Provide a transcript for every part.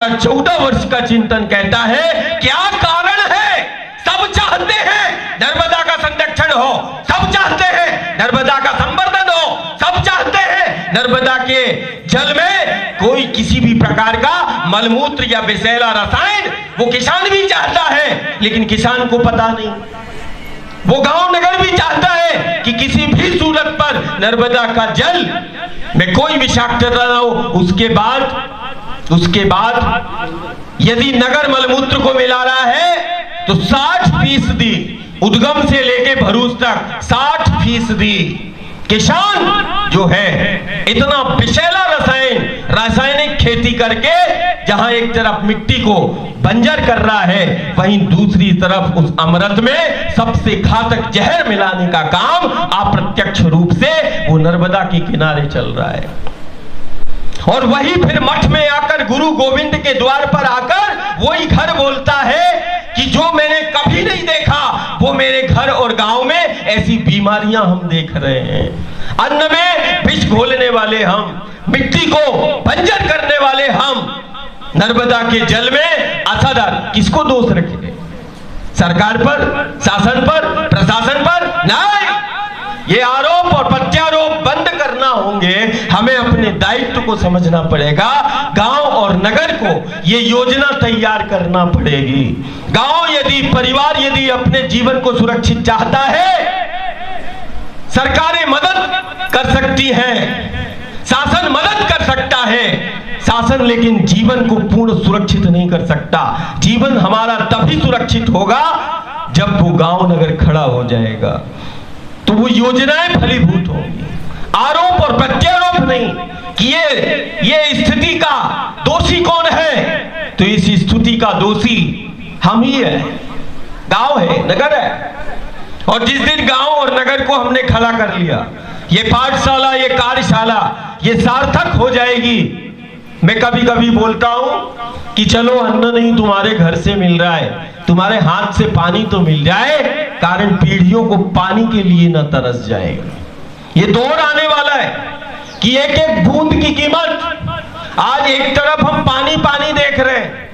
14 वर्ष का चिंतन कहता है क्या कारण है। सब चाहते हैं नर्मदा का संरक्षण हो, सब चाहते हैं नर्मदा का संवर्धन हो, सब चाहते हैं नर्मदा के जल में कोई किसी भी प्रकार का मलमूत्र या विषैला रसायन, वो किसान भी चाहता है लेकिन किसान को पता नहीं। वो गांव नगर भी चाहता है कि किसी भी सूरत पर नर्मदा का जल में कोई विषाक्तता न हो। उसके बाद यदि नगर मलमूत्र को मिला रहा है तो 60% उद्गम से लेके भरूच तक 60% किसान जो है इतना विषैला रासायनिक खेती करके जहां एक तरफ मिट्टी को बंजर कर रहा है, वहीं दूसरी तरफ उस अमृत में सबसे घातक जहर मिलाने का काम अप्रत्यक्ष रूप से वो नर्मदा के किनारे चल रहा है। और वही फिर मठ में आकर गुरु गोविंद के द्वार पर आकर वही घर बोलता है कि जो मैंने कभी नहीं देखा वो मेरे घर और गांव में ऐसी बीमारियां हम देख रहे हैं। अन्न में विष घोलने वाले हम, मिट्टी को बंजर करने वाले हम, नर्मदा के जल में असर किसको दोष रखेंगे? सरकार पर, शासन पर, प्रशासन पर? नहीं, ये आरोप और प्रत्यारोप बंद करना होंगे। हमें अपने दायित्व को समझना पड़ेगा। गांव और नगर को ये योजना तैयार करना पड़ेगी। गांव यदि, परिवार यदि अपने जीवन को सुरक्षित चाहता है, सरकारें मदद कर सकती हैं, शासन मदद कर सकता है, शासन लेकिन जीवन को पूर्ण सुरक्षित नहीं कर सकता। जीवन हमारा तभी सुरक्षित होगा जब वो गांव नगर खड़ा हो जाएगा, तो वो योजनाएं फलीभूत होंगी। आरोप और प्रत्यारोप नहीं कि ये स्थिति का दोषी कौन है, तो इस स्थिति का दोषी हम ही है, गांव है, नगर है। और जिस दिन गांव और नगर को हमने खड़ा कर लिया, ये पाठशाला, ये कार्यशाला, ये सार्थक हो जाएगी। मैं कभी कभी बोलता हूं कि चलो अन्न नहीं तुम्हारे घर से मिल रहा है, तुम्हारे हाथ से पानी तो मिल जाए, कारण पीढ़ियों को पानी के लिए न तरस जाएगा। ये दौर आने वाला है कि एक एक बूंद की कीमत। आज एक तरफ हम पानी पानी देख रहे हैं,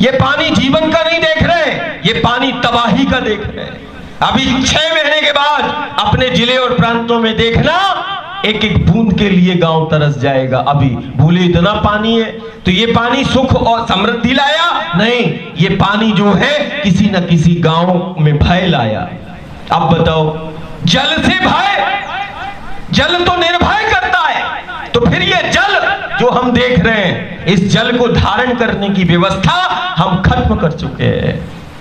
ये पानी जीवन का नहीं देख रहे, ये पानी तबाही का देख रहे हैं। अभी 6 महीने के बाद अपने जिले और प्रांतों में देखना, एक एक बूंद के लिए गांव तरस जाएगा। अभी भूले इतना पानी है, तो ये पानी सुख और समृद्धि लाया? नहीं, ये पानी जो है किसी न किसी गांव में भय लाया। अब बताओ, जल से भय, जल तो निर्भय करता है, तो फिर ये जल जो हम देख रहे हैं, इस जल को धारण करने की व्यवस्था हम खत्म कर चुके हैं।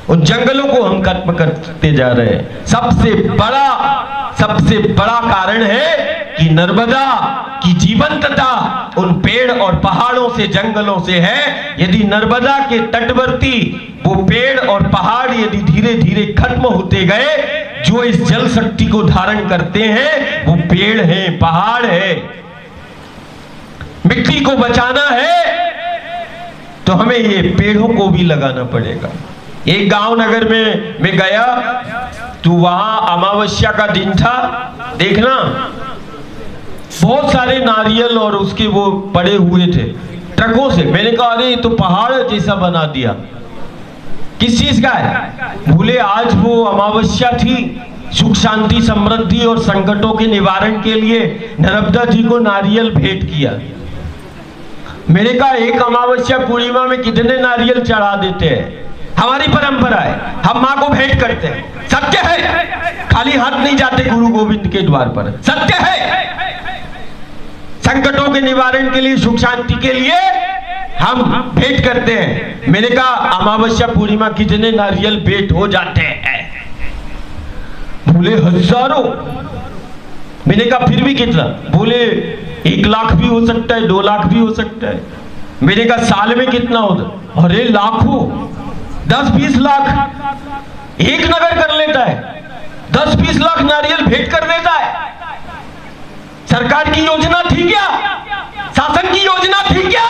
उन जंगलों को हम खत्म करते जा रहे हैं। सबसे बड़ा कारण है कि नर्मदा की जीवंतता उन पेड़ और पहाड़ों से, जंगलों से है। यदि नर्मदा के तटवर्ती वो पेड़ और पहाड़ यदि धीरे धीरे खत्म होते गए, जो इस जल शक्ति को धारण करते हैं वो पेड़ हैं, पहाड़ है। मिट्टी को बचाना है तो हमें ये पेड़ों को भी लगाना पड़ेगा। एक गांव नगर में मैं गया तो वहां अमावस्या का दिन था, देखना बहुत सारे नारियल और उसके वो पड़े हुए थे ट्रकों से। मैंने कहा अरे तो पहाड़ जैसा बना दिया, किस चीज का है? बोले आज वो अमावस्या थी, सुख शांति समृद्धि और संकटों के निवारण के लिए नर्मदा जी को नारियल भेंट किया। मैंने कहा एक अमावस्या पूर्णिमा में कितने नारियल चढ़ा देते हैं? हमारी परंपरा है, हम मां को भेंट करते हैं, सत्य है, खाली हाथ नहीं जाते गुरु गोविंद के द्वार पर, सत्य है। संकटों के निवारण के लिए, सुख शांति के लिए हम भेंट करते हैं। मैंने कहा अमावस्या पूर्णिमा कितने नारियल भेंट हो जाते हैं? बोले हजारों। मैंने कहा फिर भी कितना? बोले 1 लाख भी हो सकता है, 2 लाख भी हो सकता है। मैंने कहा साल में कितना होता? अरे लाखों, 10-20 लाख एक नगर कर लेता है, 10-20 लाख नारियल भेंट कर देता है। सरकार की योजना थी क्या? शासन की योजना थी क्या?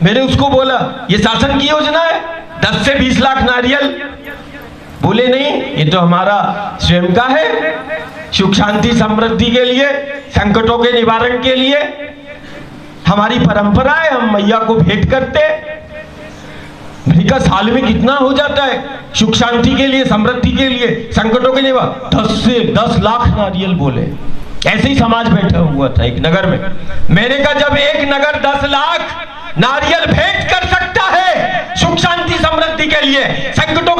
मैंने उसको बोला ये शासन की योजना है, 10 से 20 लाख नारियल। बोले नहीं, ये तो हमारा स्वयं का है, सुख शांति समृद्धि के लिए, संकटों के निवारण के लिए। हमारी परंपरा है, हम मैया को भेंट करते। मैंने कहा साल में कितना हो जाता है सुख शांति के लिए, समृद्धि के लिए, संकटों के लिए? 10 से 10 लाख नारियल बोले। ऐसे ही समाज बैठा हुआ था एक नगर में। मैंने कहा जब एक नगर 10 लाख नारियल भेंट कर सकता है सुख शांति समृद्धि के लिए, संकटों के